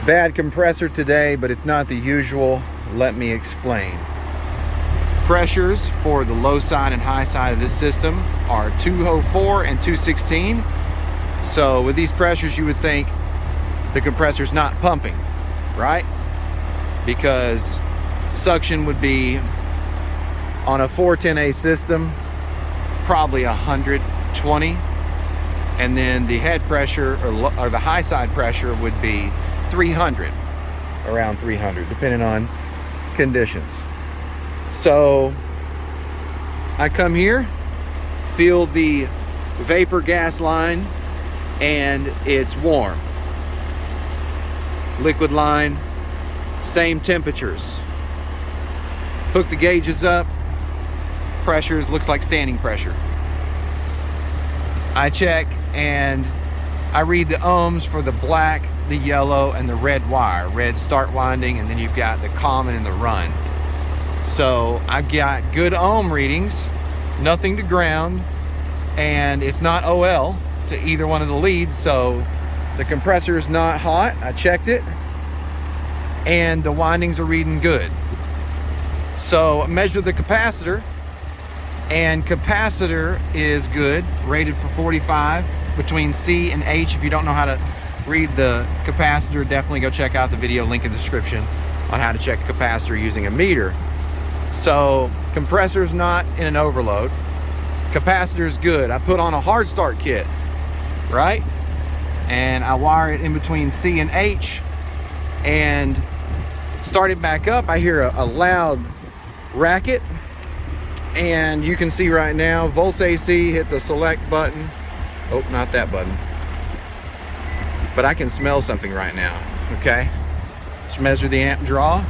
Bad compressor today, but it's not the usual. Let me explain. Pressures for the low side and high side of this system are 204 and 216. So with these pressures, you would think the compressor's not pumping, right? Because suction would be on a 410A system, probably 120. And then the head pressure or the high side pressure would be 300, around 300, depending on conditions. So I come here, feel the vapor gas line, and it's warm. Liquid line, same temperatures. Hook the gauges up, pressures looks like standing pressure. I check and I read the ohms for the black, the yellow, and the red wire. Red start winding, and then you've got the common and the run. So I got good ohm readings, nothing to ground, and it's not OL to either one of the leads, so the compressor is not hot. I checked it, and the windings are reading good. So I measured the capacitor, and capacitor is good, rated for 45 between C and H. If you don't know how to read the capacitor, definitely go check out the video, link in the description, on how to check a capacitor using a meter. So compressor's not in an overload. Capacitor's good. I put on a hard start kit, right? And I wire it in between C and H, and start it back up. I hear a loud racket, and you can see right now, volts AC, hit the select button. Oh, not that button. But I can smell something right now, okay? Let's measure the amp draw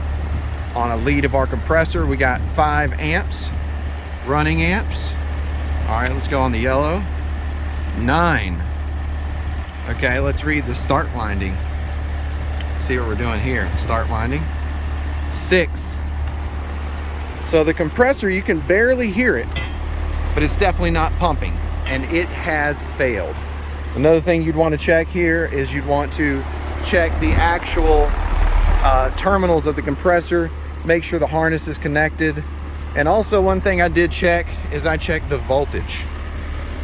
on a lead of our compressor. We got 5 amps, running amps. All right, let's go on the yellow. 9. Okay, let's read the start winding. See what we're doing here. Start winding. 6. So the compressor, you can barely hear it, but it's definitely not pumping, and it has failed. Another thing you'd want to check here is you'd want to check the actual terminals of the compressor, make sure the harness is connected. And also, one thing I did check is I checked the voltage.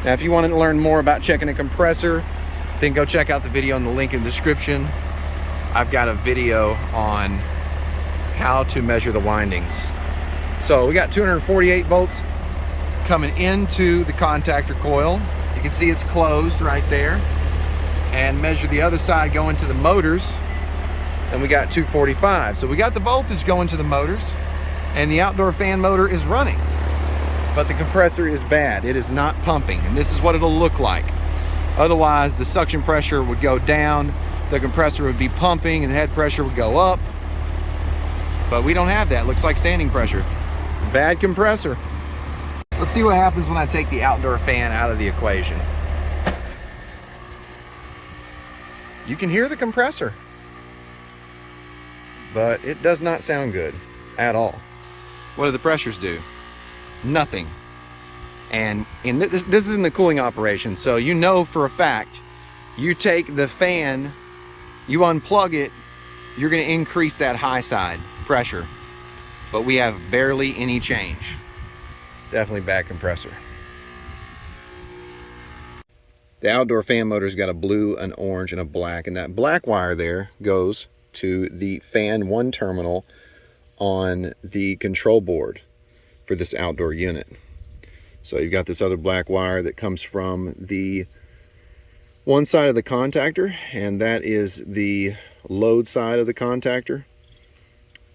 Now, if you want to learn more about checking a compressor, then go check out the video in the link in the description. I've got a video on how to measure the windings. So we got 248 volts coming into the contactor coil. You can see it's closed right there. And measure the other side going to the motors, and we got 245. So we got the voltage going to the motors, and the outdoor fan motor is running, but the compressor is bad. It is not pumping, and this is what it'll look like. Otherwise, the suction pressure would go down, the compressor would be pumping, and the head pressure would go up. But we don't have that. It looks like standing pressure. Bad compressor. Let's see what happens when I take the outdoor fan out of the equation. You can hear the compressor, but it does not sound good at all. What do the pressures do? Nothing. And this is in the cooling operation, so you know for a fact, you take the fan, you unplug it, you're going to increase that high side pressure, but we have barely any change. Definitely bad compressor. The outdoor fan motor's got a blue, an orange, and a black, and that black wire there goes to the fan 1 terminal on the control board for this outdoor unit. So you've got this other black wire that comes from the one side of the contactor, and that is the load side of the contactor,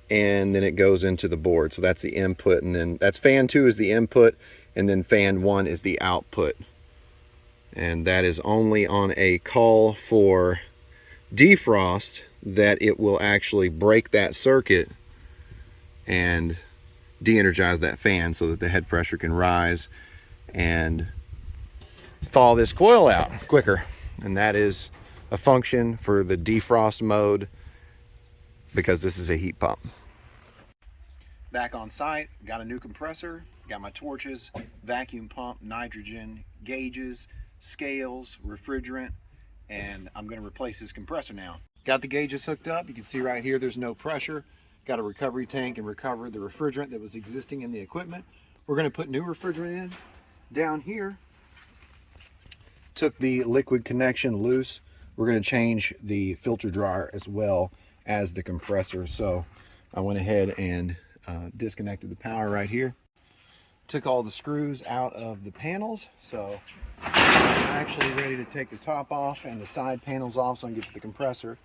and then it goes into the board. So that's the input, and then that's fan 2 is the input, and then fan 1 is the output. And that is only on a call for defrost that it will actually break that circuit and de-energize that fan so that the head pressure can rise and thaw this coil out quicker. And that is a function for the defrost mode, because this is a heat pump. Back on site, got a new compressor, got my torches, vacuum pump, nitrogen, gauges, scales, refrigerant, and I'm going to replace this compressor now. Got the gauges hooked up. You can see right here there's no pressure. Got a recovery tank and recovered the refrigerant that was existing in the equipment. We're going to put new refrigerant in. Down here, took the liquid connection loose. We're going to change the filter dryer as well as the compressor. So I went ahead and disconnected the power right here. Took all the screws out of the panels. So I'm actually ready to take the top off and the side panels off so I can get to the compressor.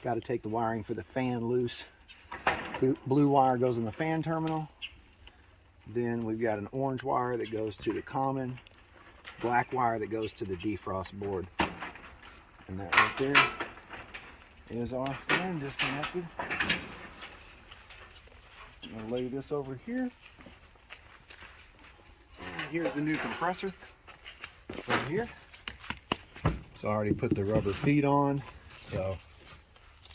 Got to take the wiring for the fan loose. Blue wire goes in the fan terminal. Then we've got an orange wire that goes to the common, black wire that goes to the defrost board. And that right there is our fan disconnected. I'm going to lay this over here. And here's the new compressor right here. So I already put the rubber feet on. So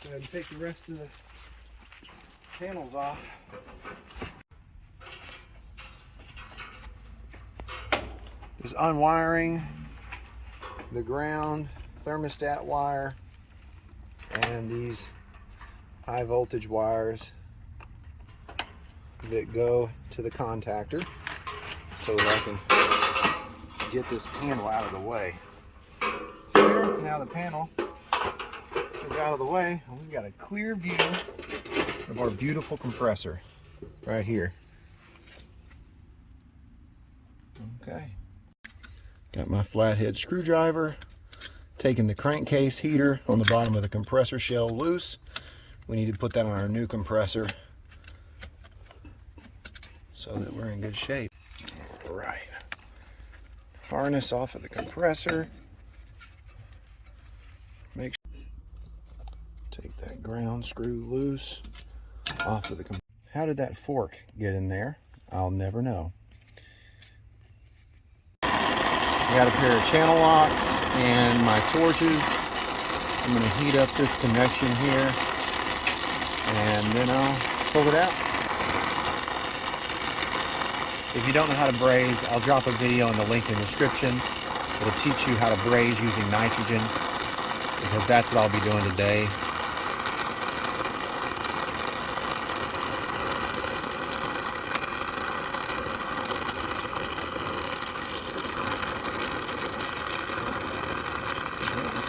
go ahead and take the rest of the panels off. Just unwiring the ground thermostat wire and these high voltage wires that go to the contactor so that I can get this panel out of the way. So there, now the panel is out of the way and we've got a clear view of our beautiful compressor right here. Okay. Got my flathead screwdriver, taking the crankcase heater on the bottom of the compressor shell loose. We need to put that on our new compressor so that we're in good shape. All right. Harness off of the compressor. Make sure take that ground screw loose off of the compressor. How did that fork get in there? I'll never know. Got a pair of channel locks and my torches. I'm going to heat up this connection here and then I'll pull it out. If you don't know how to braze, I'll drop a video in the link in the description. It'll teach you how to braze using nitrogen because that's what I'll be doing today.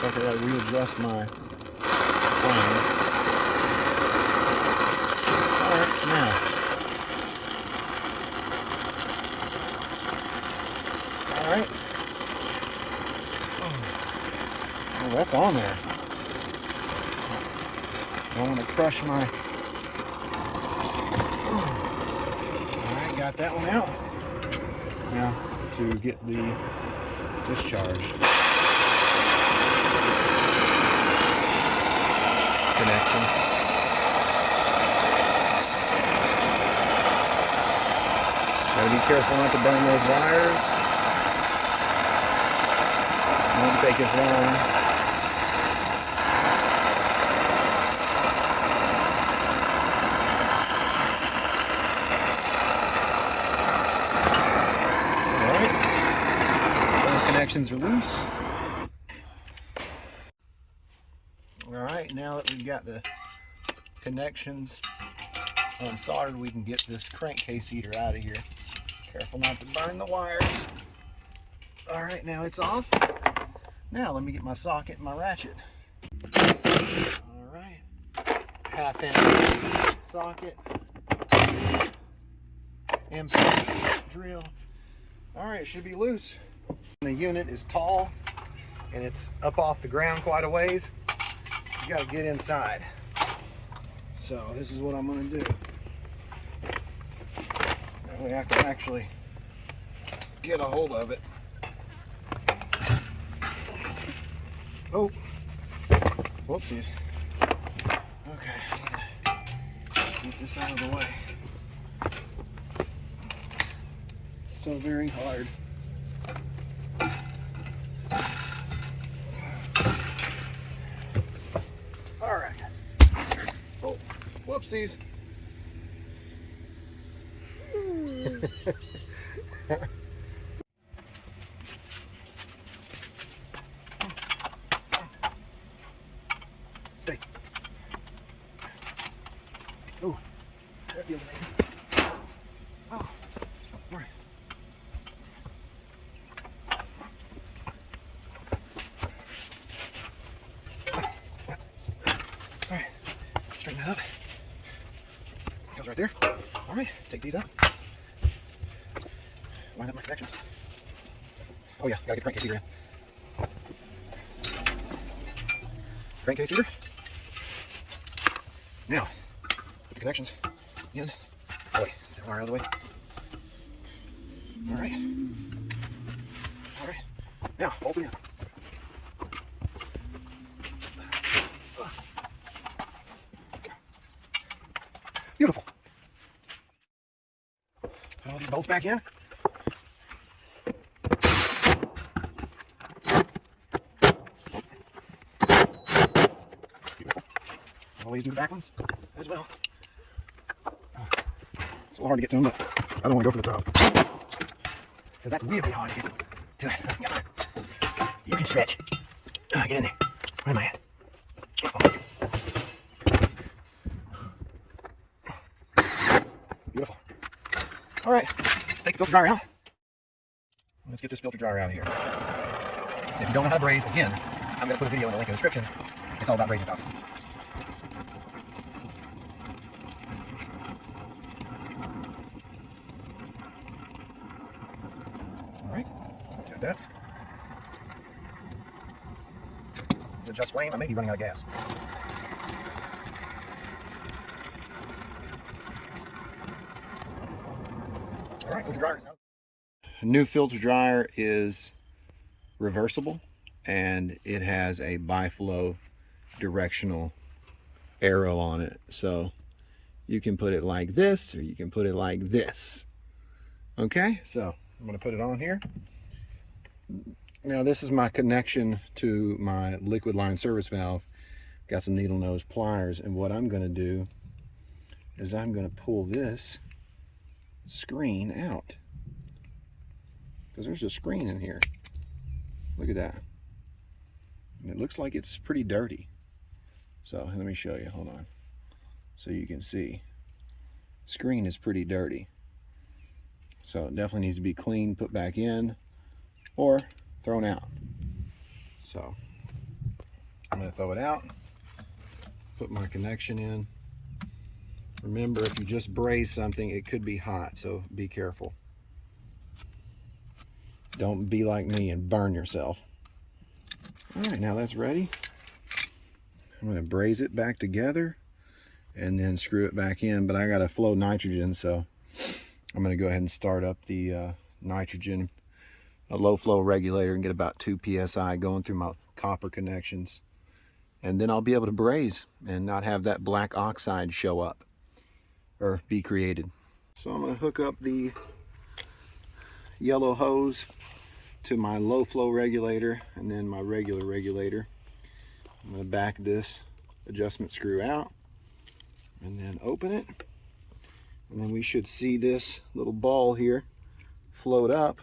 I gotta readjust my plan. Alright, now. Alright. Oh, that's on there. I don't want to crush my... Alright, got that one out. Now, to get the discharge. Connection. Gotta be careful not to burn those wires. It won't take as long. Alright. Those connections are loose. Alright, now that we've got the connections unsoldered, we can get this crankcase heater out of here. Careful not to burn the wires. Alright, now it's off. Now let me get my socket and my ratchet. Alright, half-inch socket, impact drill. Alright, it should be loose. The unit is tall and it's up off the ground quite a ways. You got to get inside. So this is what I'm going to do. That way I can actually get a hold of it. Oh, whoopsies. Okay, get this out of the way. It's so very hard. All right. Oh, whoopsies. Stay. Oh, that feels amazing. Oh, all right. All right, straighten that up. Goes right there. All right, take these out. Line up my connections. Oh yeah, gotta get the crankcase heater in. Crankcase heater. Now, put the connections in. Oh wait, that wire out of the way. All right. All right. Now, open it. Beautiful. Put all these bolts back in. Beautiful. Always do the back ones as well. It's a little hard to get to them, but I don't want to go for the top. Because that's really hard to get to it. You can stretch. Get in there. Where am I at? Beautiful. All right, let's take the filter dryer out. Let's get this filter dryer out of here. If you don't know how to braze, again, I'm going to put a video in the link in the description. It's all about brazing talk. All right, got that. Adjust flame. I may be running out of gas. All right, filter dryer is out. New filter dryer is reversible, and it has a bi-flow directional arrow on it, so you can put it like this or you can put it like this. Okay, so I'm going to put it on here. Now this is my connection to my liquid line service valve. Got some needle nose pliers, and what I'm going to do is I'm going to pull this screen out, because there's a screen in here. Look at that. And it looks like it's pretty dirty. So let me show you, hold on. So you can see, screen is pretty dirty. So it definitely needs to be cleaned, put back in, or thrown out. So I'm gonna throw it out, put my connection in. Remember, if you just braze something, it could be hot, so be careful. Don't be like me and burn yourself. All right, now that's ready. I'm going to braze it back together and then screw it back in, but I got to flow nitrogen, so I'm going to go ahead and start up the nitrogen, a low flow regulator, and get about 2 psi going through my copper connections. And then I'll be able to braze and not have that black oxide show up or be created. So I'm going to hook up the yellow hose to my low flow regulator and then my regular regulator. I'm going to back this adjustment screw out and then open it, and then we should see this little ball here float up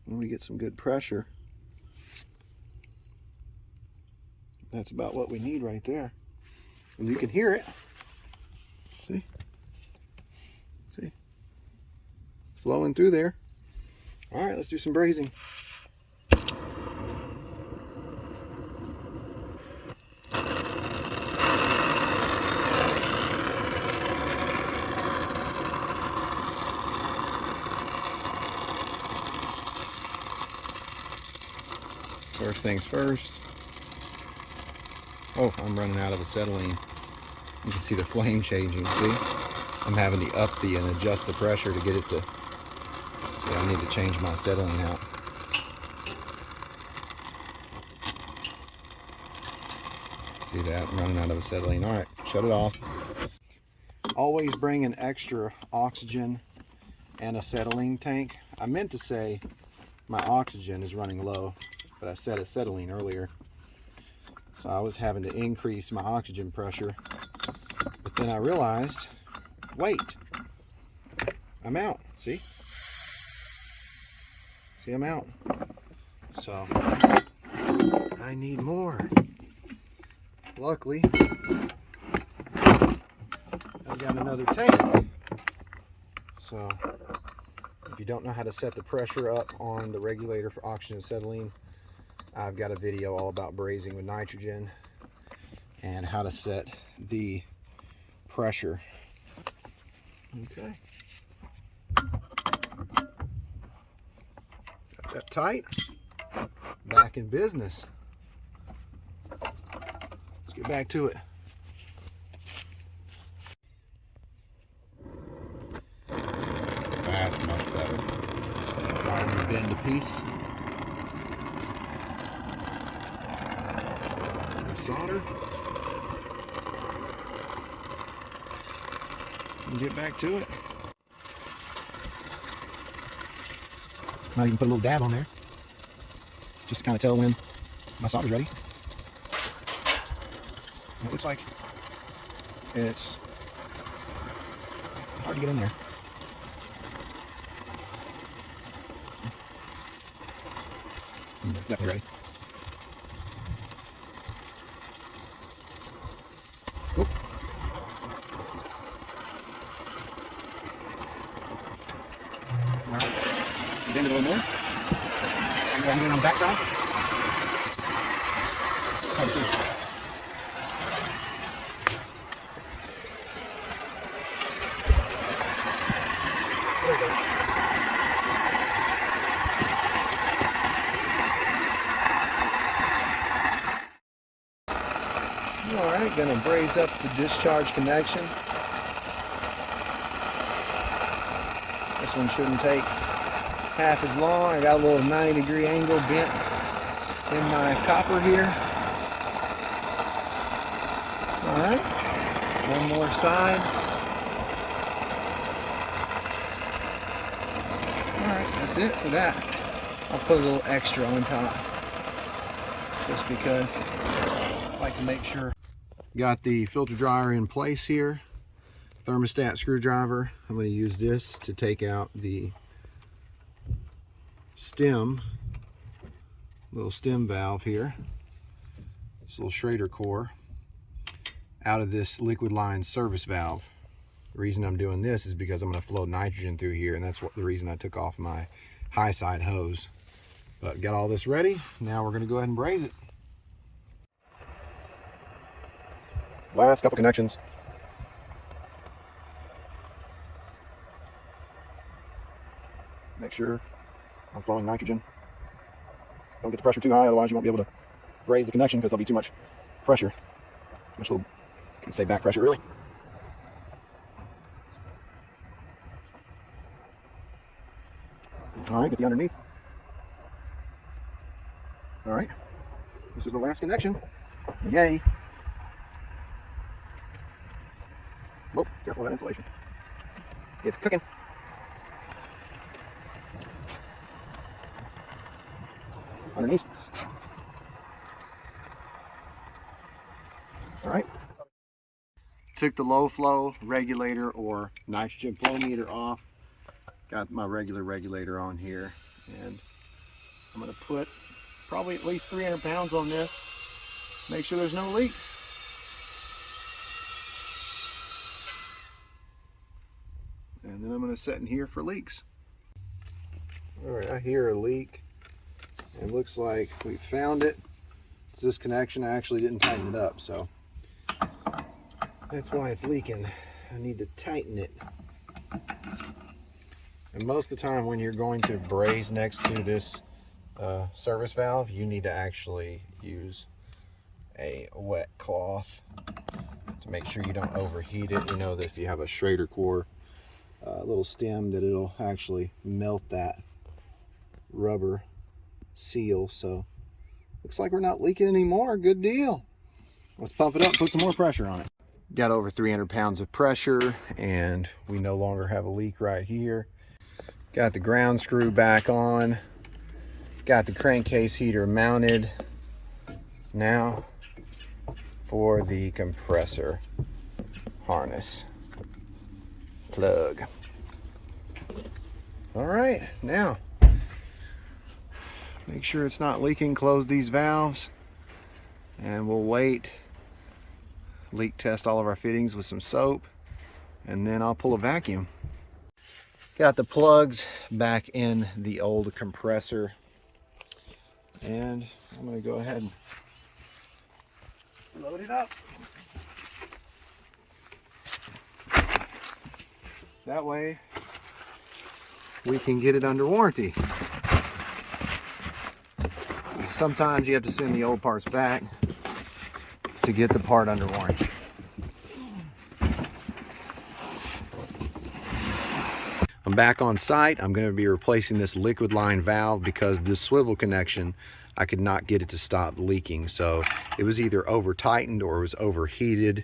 when we get some good pressure. That's about what we need right there, and you can hear it. See flowing through there. All right, let's do some brazing. First things first. Oh, I'm running out of acetylene. You can see the flame changing, see? I'm having to up the and adjust the pressure to get it to, see, I need to change my acetylene out. See that? I'm running out of acetylene. All right, shut it off. Always bring an extra oxygen and acetylene tank. I meant to say my oxygen is running low, but I said acetylene earlier. So I was having to increase my oxygen pressure. But then I realized, wait, I'm out. See? See, I'm out. So I need more. Luckily, got another tank. So if you don't know how to set the pressure up on the regulator for oxygen acetylene, I've got a video all about brazing with nitrogen and how to set the pressure. Okay. Got that tight. Back in business. Let's get back to it. That's much better. Trying to bend a piece. Solder. And get back to it. Might even put a little dab on there, just to kind of tell when my solder's ready. And it looks like it's hard to get in there. It's definitely ready. Oop. All right. Bend it a little more. I'm going to do it on the back side. There we go. Alright, going to braze up the discharge connection. This one shouldn't take half as long. I got a little 90-degree angle bent in my copper here. Alright, one more side. Alright, that's it for that. I'll put a little extra on top just because I like to make sure. Got the filter dryer in place here. Thermostat screwdriver. I'm going to use this to take out the stem, little stem valve here, this little Schrader core, out of this liquid line service valve. The reason I'm doing this is because I'm going to flow nitrogen through here, and that's the reason I took off my high side hose. But got all this ready. Now we're going to go ahead and braze it. Last couple connections. Make sure I'm flowing nitrogen. Don't get the pressure too high, otherwise you won't be able to braze the connection because there'll be too much pressure. Much little, you can say back pressure really. All right, get the underneath. All right, this is the last connection. Yay. Whoa, careful of that insulation. It's cooking. Underneath. All right. Took the low flow regulator or nitrogen flow meter off. Got my regular regulator on here, and I'm going to put probably at least 300 pounds on this. Make sure there's no leaks. And then I'm going to set in here for leaks. All right, I hear a leak. It looks like we found it. It's this connection. I actually didn't tighten it up, so that's why it's leaking. I need to tighten it. And most of the time when you're going to braze next to this service valve, you need to actually use a wet cloth to make sure you don't overheat it. You know that if you have a Schrader core little stem, that it'll actually melt that rubber seal. So looks like we're not leaking anymore. Good deal. Let's pump it up, put some more pressure on it. Got over 300 pounds of pressure, and we no longer have a leak right here. Got the ground screw back on. Got the crankcase heater mounted. Now for the compressor harness plug. All right, now make sure it's not leaking. Close these valves, and we'll wait. Leak test all of our fittings with some soap, and then I'll pull a vacuum. Got the plugs back in the old compressor, and I'm going to go ahead and load it up. That way we can get it under warranty. Sometimes you have to send the old parts back to get the part under warranty. I'm back on site. I'm going to be replacing this liquid line valve because this swivel connection, I could not get it to stop leaking. So it was either over tightened or it was overheated.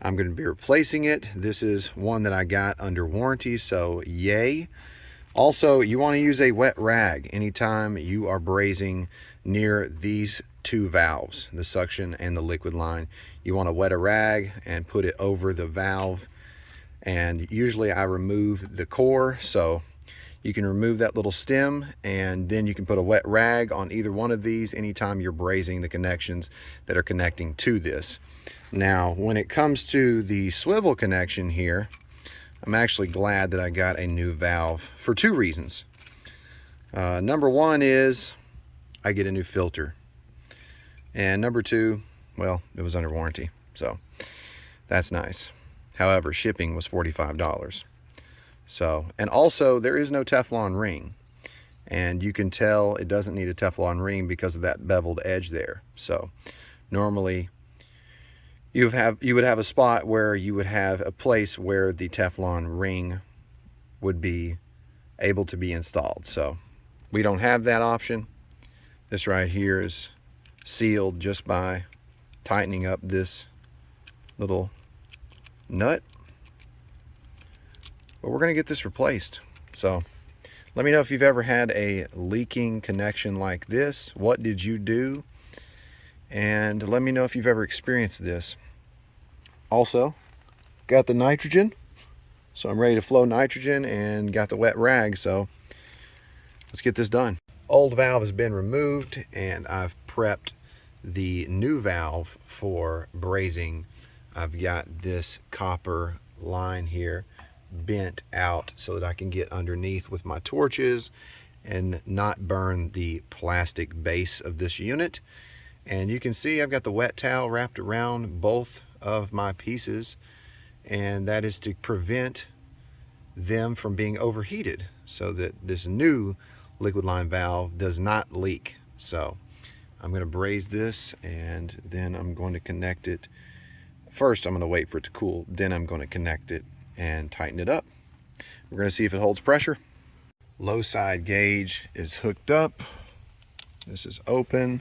I'm going to be replacing it. This is one that I got under warranty, so yay. Also, you want to use a wet rag anytime you are brazing near these two valves, the suction and the liquid line. You want to wet a rag and put it over the valve. And usually I remove the core, so you can remove that little stem, and then you can put a wet rag on either one of these anytime you're brazing the connections that are connecting to this. Now, when it comes to the swivel connection here, I'm actually glad that I got a new valve for two reasons. Number one is I get a new filter. And number two, well, it was under warranty, so that's nice. However, shipping was $45. So, and also there is no Teflon ring. And you can tell it doesn't need a Teflon ring because of that beveled edge there. So normally you would have a spot where you would have a place where the Teflon ring would be able to be installed. So we don't have that option. This right here is sealed just by tightening up this little nut. But we're going to get this replaced. So let me know if you've ever had a leaking connection like this. What did you do? And let me know if you've ever experienced this. Also, got the nitrogen, so I'm ready to flow nitrogen, and got the wet rag, so let's get this done. Old valve has been removed, and I've prepped the new valve for brazing. I've got this copper line here bent out so that I can get underneath with my torches and not burn the plastic base of this unit. And you can see I've got the wet towel wrapped around both of my pieces, and that is to prevent them from being overheated so that this new liquid line valve does not leak. So I'm going to braze this, and then I'm going to connect it. First I'm going to wait for it to cool, then I'm going to connect it and tighten it up. We're going to see if it holds pressure. Low side gauge is hooked up. This is open,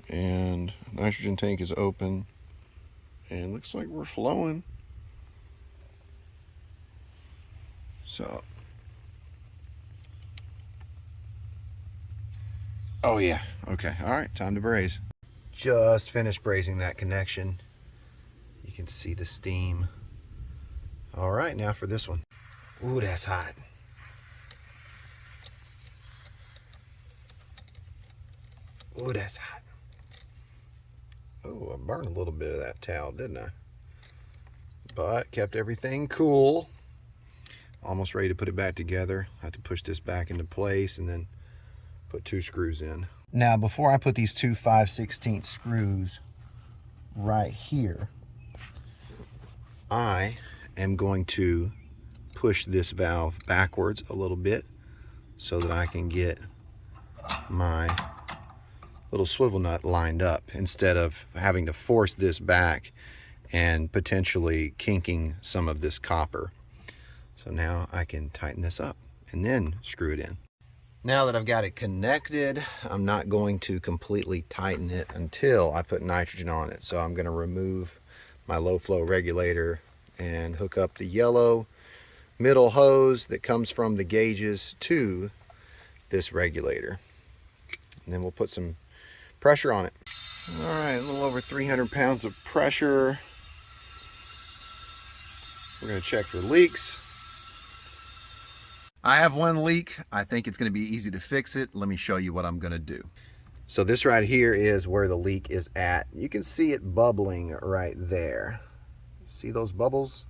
and nitrogen tank is open, and looks like we're flowing. So, oh yeah, okay, all right, time to braze. Just finished brazing that connection. You can see the steam. All right, now for this one. Ooh, that's hot. Ooh, that's hot. Oh, I burned a little bit of that towel, didn't I? But kept everything cool. Almost ready to put it back together. I have to push this back into place and then put 2 screws in. Now, before I put these 2 5/16 screws right here, I am going to push this valve backwards a little bit so that I can get my little swivel nut lined up instead of having to force this back and potentially kinking some of this copper. So now I can tighten this up and then screw it in. Now that I've got it connected, I'm not going to completely tighten it until I put nitrogen on it. So I'm going to remove my low flow regulator and hook up the yellow middle hose that comes from the gauges to this regulator. And then we'll put some pressure on it. All right, a little over 300 pounds of pressure. We're going to check for leaks. I have one leak. I think it's going to be easy to fix it. Let me show you what I'm going to do. So this right here is where the leak is at. You can see it bubbling right there. See those bubbles?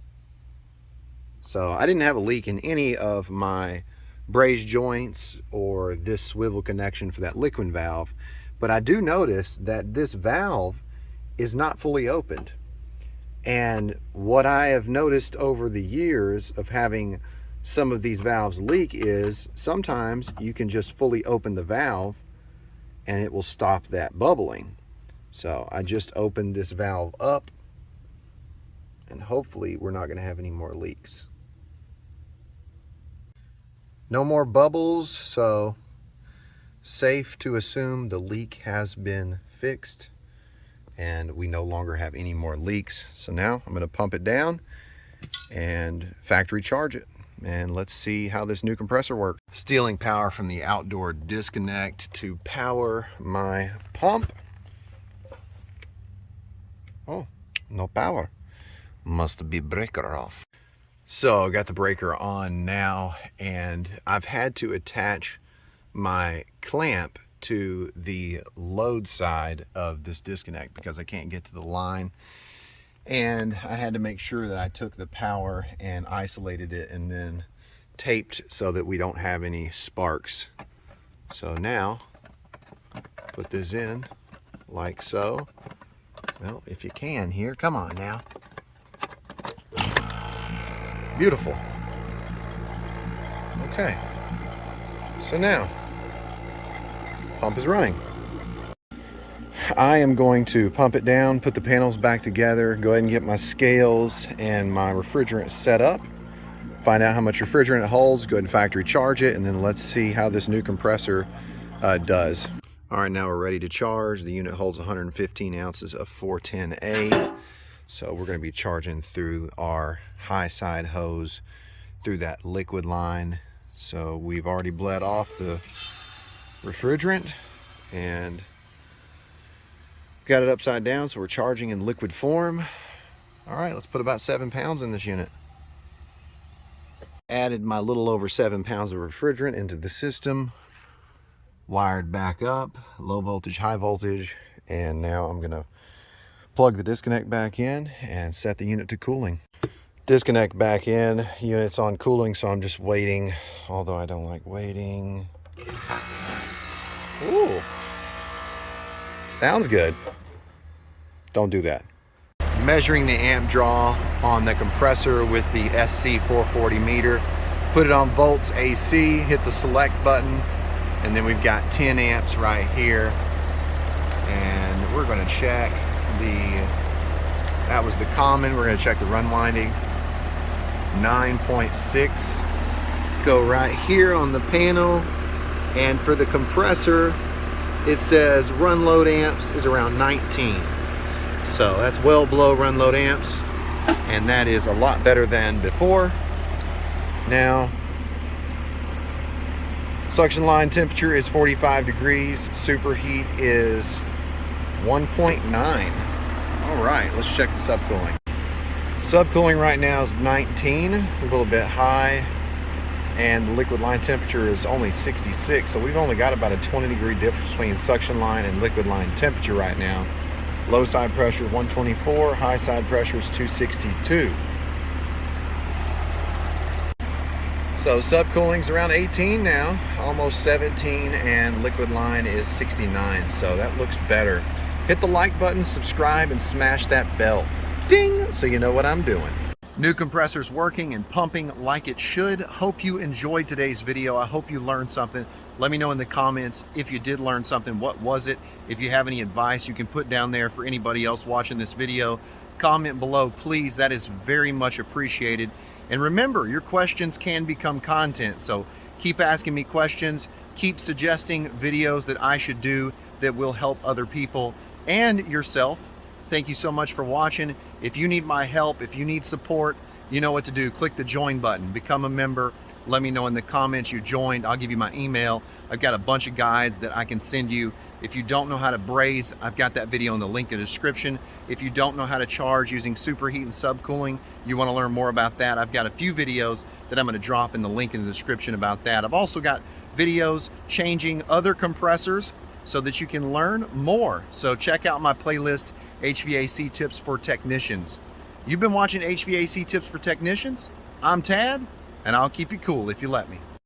So I didn't have a leak in any of my braze joints or this swivel connection for that liquid valve, but I do notice that this valve is not fully opened. And what I have noticed over the years of having some of these valves leak is sometimes you can just fully open the valve and it will stop that bubbling. So I just opened this valve up and hopefully we're not going to have any more leaks. No more bubbles, so safe to assume the leak has been fixed and we no longer have any more leaks. So now I'm going to pump it down and factory charge it, and let's see how this new compressor works. Stealing power from the outdoor disconnect to power my pump. Oh, no power. Must be breaker off. So I got the breaker on now, and I've had to attach my clamp to the load side of this disconnect because I can't get to the line. And I had to make sure that I took the power and isolated it and then taped so that we don't have any sparks. So now, put this in like so. Well, if you can here, come on now. Beautiful. Okay, so now, pump is running. I am going to pump it down, put the panels back together, go ahead and get my scales and my refrigerant set up, find out how much refrigerant it holds, go ahead and factory charge it, and then let's see how this new compressor does. All right, now we're ready to charge. The unit holds 115 ounces of 410A. So we're going to be charging through our high side hose through that liquid line. So we've already bled off the refrigerant and got it upside down, so we're charging in liquid form. All right, let's put about 7 pounds in this unit. Added my little over 7 pounds of refrigerant into the system, wired back up, low voltage, high voltage, and now I'm gonna plug the disconnect back in and set the unit to cooling. Disconnect back in, unit's on cooling, so I'm just waiting, although I don't like waiting. Ooh, sounds good. Don't do that. Measuring the amp draw on the compressor with the SC440 meter. Put it on volts AC, hit the select button, and then we've got 10 amps right here. And we're gonna check that was the common. We're gonna check the run winding. 9.6. Go right here on the panel. And for the compressor, it says run load amps is around 19. So that's well below run load amps, and that is a lot better than before. Now, suction line temperature is 45 degrees. Superheat is 1.9. All right, let's check the subcooling. Subcooling right now is 19, a little bit high, and the liquid line temperature is only 66. So we've only got about a 20-degree difference between suction line and liquid line temperature right now. Low side pressure 124, high side pressure is 262. So subcooling's around 18 now, almost 17, and liquid line is 69. So that looks better. Hit the like button, subscribe, and smash that bell. Ding! So you know what I'm doing. New compressor's working and pumping like it should. Hope you enjoyed today's video. I hope you learned something. Let me know in the comments if you did learn something. What was it? If you have any advice you can put down there for anybody else watching this video, comment below, please. That is very much appreciated. And remember, your questions can become content. So keep asking me questions. Keep suggesting videos that I should do that will help other people and yourself. Thank you so much for watching. If you need my help, if you need support, you know what to do. Click the join button, become a member. Let me know in the comments you joined. I'll give you my email. I've got a bunch of guides that I can send you. If you don't know how to braze, I've got that video in the link in the description. If you don't know how to charge using superheat and subcooling, you want to learn more about that, I've got a few videos that I'm going to drop in the link in the description about that. I've also got videos changing other compressors so that you can learn more. So check out my playlist, HVAC Tips for Technicians. You've been watching HVAC Tips for Technicians. I'm Tad, and I'll keep you cool if you let me.